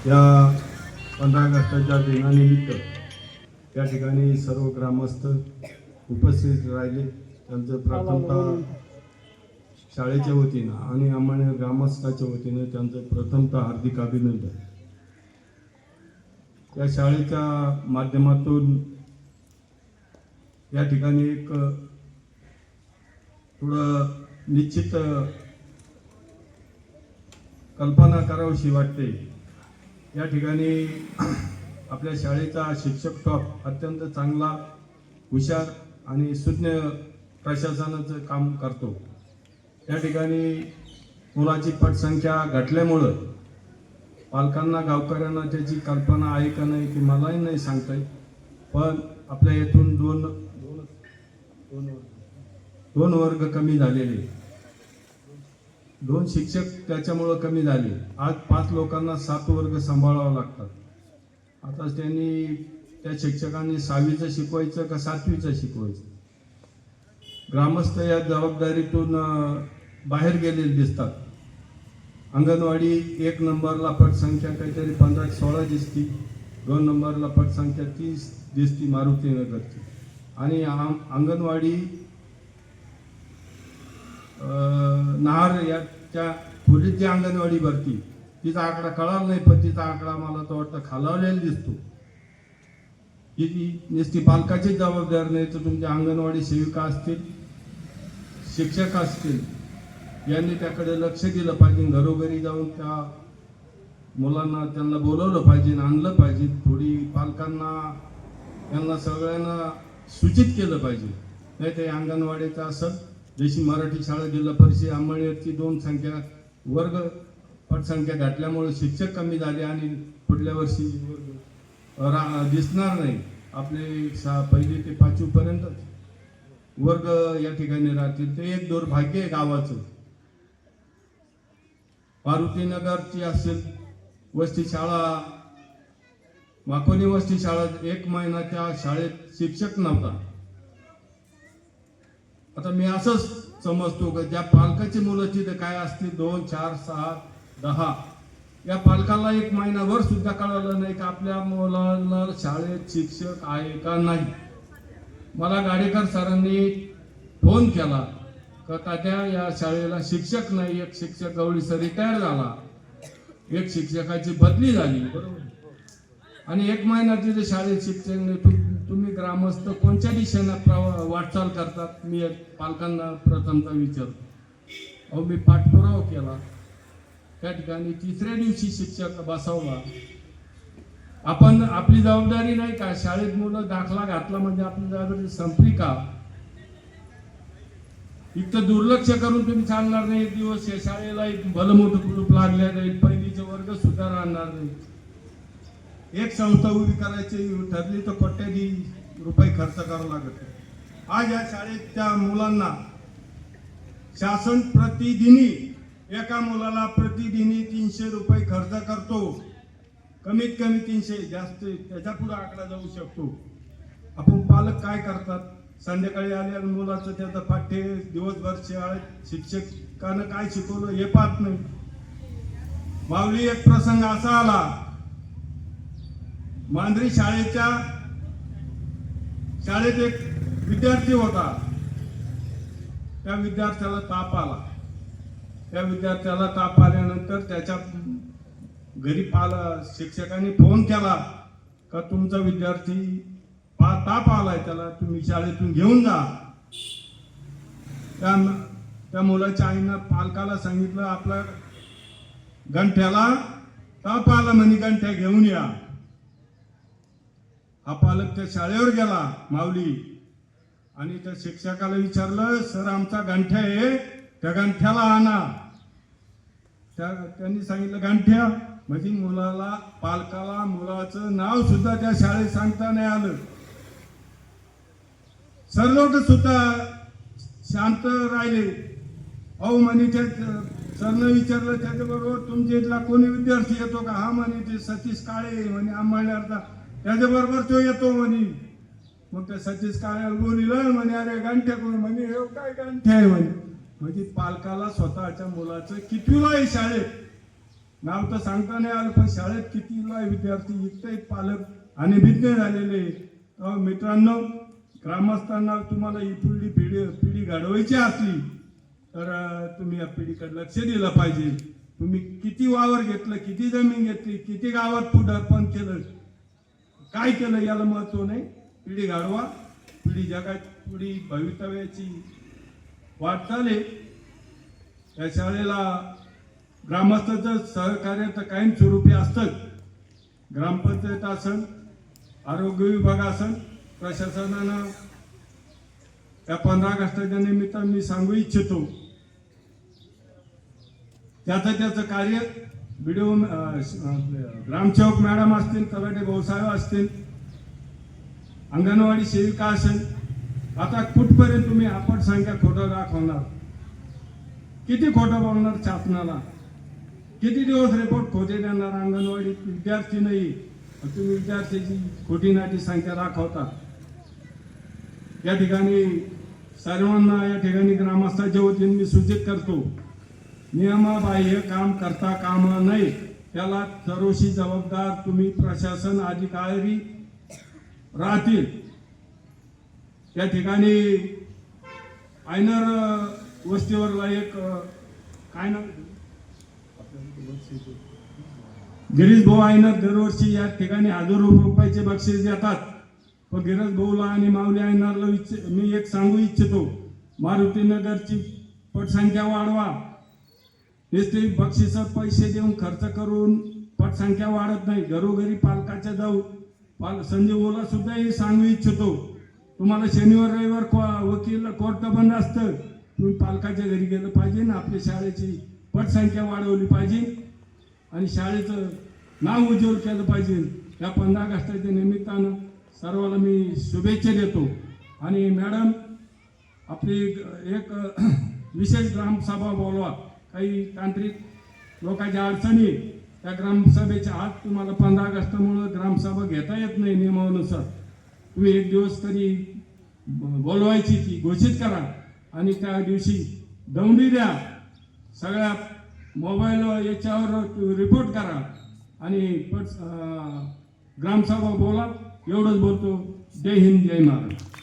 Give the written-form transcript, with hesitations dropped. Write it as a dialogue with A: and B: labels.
A: या 15 ऑगस्टच्या दिनानिमित्त या ठिकाणी सर्व ग्रामस्थ उपस्थित राहिले. त्यांचं प्रथमतः शाळेच्या वतीनं आणि आम्हाला ग्रामस्थाच्या वतीनं त्यांचं प्रथमतः हार्दिक अभिनंदन. या शाळेच्या माध्यमातून या ठिकाणी एक थोडं निश्चित कल्पना करावीशी वाटते. या ठिकाणी आपल्या शाळेचा शिक्षक स्टाफ अत्यंत चांगला, हुशार आणि सुज्ञ प्रशासनाचं काम करतो. या ठिकाणी मुलाची पटसंख्या घटल्यामुळं पालकांना, गावकऱ्यांना त्याची कल्पना आहे का नाही की मलाही नाही सांगता येत, पण आपल्या येथून दोन वर्ग कमी झालेले, 2 शिक्षक त्याच्यामुळं कमी झाले. आज 5 लोकांना 7 वर्ग सांभाळावं लागतात. आता त्यांनी त्या शिक्षकांनी 6वीचं शिकवायचं का 7वीचं शिकवायचं. ग्रामस्थ या जबाबदारीतून बाहेर गेलेले दिसतात. अंगणवाडी 1 नंबरला पटसंख्या काहीतरी 15-16 दिसती, 2 नंबरला पटसंख्या 30 दिसती मारुतीनगरची, आणि अंगणवाडी नहार या त्या खोलीत जी अंगणवाडी भरती तिचा आकडा कळाला नाही, पण तिचा आकडा मला तर वाटतं खालावलेला दिसतो. की नुसती पालकाची जबाबदारी नाही तर तुमच्या अंगणवाडी सेविका असतील, शिक्षक असतील, यांनी त्याकडे लक्ष दिलं पाहिजे. घरोघरी जाऊन त्या मुलांना त्यांना बोलवलं पाहिजे, आणलं पाहिजे. थोडी पालकांना यांना सगळ्यांना सूचित केलं पाहिजे. नाही ते अंगणवाडीचं असं जशी मराठी शाळा जिल्हा परिषद अंमळनेरची 2 संख्या वर्ग पटसंख्या घटल्यामुळे शिक्षक कमी झाले आणि पुढल्या वर्षी दिसणार नाही. आपले 1ली ते 5वी पर्यंत वर्ग या ठिकाणी राहतील. ते एक दुर्भाग्य आहे गावाचं. मारुतीनगरची असेल वस्ती शाळा, माकोनी वस्ती शाळा, 1 महिना त्या शाळेत शिक्षक नव्हता. आता मी असंच समजतो की ज्या पालकाची मुलं तिथे काय असतील 2, 4, 6, 10, या पालकाला 1 महिनाभर सुद्धा कळालं नाही की आपल्या मुलाला शाळेत शिक्षक आहे का नाही. मला गाडेकर सरांनी फोन केला का तात्या या शाळेला शिक्षक नाही. एक शिक्षक गवळीसर रिटायर झाला, एक शिक्षकाची बदली झाली, बरोबर, आणि 1 महिना तिथे शाळेत शिक्षक नाही. तुम्ही ग्रामस्थ कोणत्या दिशेनं वाटचाल करतात. मी पालकांना प्रथमतः विचारतो. अहो मी पाठपुरावा केला. त्या ठिकाणी 3ऱ्या दिवशी शिक्षक बसवला. आपण आपली जबाबदारी नाही का? शाळेत मुलं दाखला घातला म्हणजे आपली जबाबदारी संपली का? इतकं दुर्लक्ष करून तुम्ही चालणार नाही. 1 दिवस या शाळेला एक भलं मोठं कुलूप लागल्या जाईल, 1लीचे वर्ग सुद्धा राहणार नाही. एक संस्था उभी करायची ठरली तर कोट्याधी रुपये खर्च करावा लागत. आज या शाळेत त्या मुलांना शासन प्रतिदिनी, एका मुलाला प्रतिदिनी 300 रुपये खर्च करतो. कमीत कमी 300, जास्त त्याच्या पुढे आकडा जाऊ शकतो. आपण पालक काय करतात? संध्याकाळी आल्या मुलाचं त्याचं पाठ्य, दिवसभर शाळेत शिक्षकानं काय शिकवलं हे पाहत नाही. माऊली एक प्रसंग असा आला, मांजरी शाळेत एक विद्यार्थी होता. त्या विद्यार्थ्याला ताप आला. त्या विद्यार्थ्याला ताप आल्यानंतर त्याच्या घरी शिक्षकांनी फोन केला का तुमचा विद्यार्थी ताप आलाय, त्याला तुम्ही शाळेतून घेऊन जा. त्या मुलाच्या आईनं पालकाला सांगितलं आपल्या गंठ्याला ताप आला म्हणे, गंठ्या घेऊन या. हा पालक त्या शाळेवर गेला माऊली आणि त्या शिक्षकाला विचारलं, सर आमचा गंठ्या आहे, त्या गंठ्याला आणा. त्यांनी सांगितलं गंठ्या म्हणजे मुलाला, पालकाला मुलाचं नाव सुद्धा त्या शाळेत सांगता नाही आलं. सर लोक सुद्धा शांत राहिले. अहो म्हणे सरनं विचारलं त्याच्याबरोबर तुमच्या इथला कोणी विद्यार्थी येतो का? हा म्हणे ते सतीश काळे म्हणे अंमळनेरचा, त्याच्याबरोबर तो येतो म्हणे. मग त्या सतीश काळे बोलिलं म्हणे अरे गंठ्या कोण? म्हणे हे काय गंठ्या आहे म्हणे. म्हणजे पालकाला स्वतःच्या मुलाचं कितवीला आहे शाळेत नाव तर सांगता नाही आलं, पण शाळेत कितीला विद्यार्थी इतके पालक आणि विज्ञ झालेले. मित्रांनो, ग्रामस्थांना तुम्हाला ही पिढी घडवायची असली तर तुम्ही या पिढीकडे लक्ष दिलं पाहिजे. तुम्ही किती वावर घेतलं, किती जमीन घेतली, किती गावात पुढारपण केलं, काय केलं याला महत्व नाही. पिढी घडवा, पिढी जगात पिढी भवितव्याची वाटचाल आहे. या शाळेला ग्रामस्थांचं सहकार्य तर कायमस्वरूपी असतं. ग्रामपंचायत असेल, आरोग्य विभाग असेल, प्रशासनानं या 15 ऑगस्टच्या निमित्त मी सांगू इच्छितो, त्याचं कार्य व्हिडिओ ग्रामसेवक मॅडम असतील, तलाठी भाऊसाहेब असतील, अंगणवाडी सेविका असेल. आता कुठपर्यंत तुम्ही आपण संख्या खोटं दाखवणार, किती खोटं बोलणार शासनाला, किती दिवस रिपोर्ट खोटे देणार. अंगणवाडी विद्यार्थी नाही, तुम्ही विद्यार्थ्याची खोटी नाटी संख्या दाखवता. या ठिकाणी सर्वांना या ठिकाणी ग्रामस्थांच्या वतीने मी सूचित करतो, नियमाबाह्य काम करता कामा नये. त्याला सर्वशी जबाबदार तुम्ही प्रशासन अधिकारी राहतील. या ठिकाणी आयनर वस्तीवरला एक काय ना गिरीश भाऊ आयनर दरवर्षी या ठिकाणी हजारो रुपयाचे बक्षीस देतात. पण गिरीश भाऊला आणि माऊली आयनरला मी एक सांगू इच्छितो, मारुतीनगरची पटसंख्या वाढवा. नुसते बक्षीस पैसे देऊन खर्च करून पटसंख्या वाढत नाही. घरोघरी पालकाच्या जाऊ संजय भाऊला सुद्धा हे सांगू इच्छितो, तुम्हाला शनिवार रविवार वकील कोर्ट बंद असतं, तुम्ही पालकाच्या घरी गेलं पाहिजे ना. आपल्या शाळेची पटसंख्या वाढवली पाहिजे आणि शाळेचं नाव उज्ज्वल केलं पाहिजे. या 15 ऑगस्टच्या निमित्तानं सर्वांना मी शुभेच्छा देतो. आणि मॅडम, आपली एक विशेष ग्रामसभा बोलवा. काही तांत्रिक लोकांच्या अडचणी, त्या ग्रामसभेच्या आज तुम्हाला 15 ऑगस्टमुळं ग्रामसभा घेता येत नाही नियमानुसार. तुम्ही एक दिवस तरी बोलवायची, ती घोषित करा आणि त्या दिवशी दौंडी द्या. सगळ्या मोबाईल याच्यावर रिपोर्ट करा आणि ग्रामसभा बोला. एवढंच बोलतो. जय हिंद, जय महाराष्ट्र.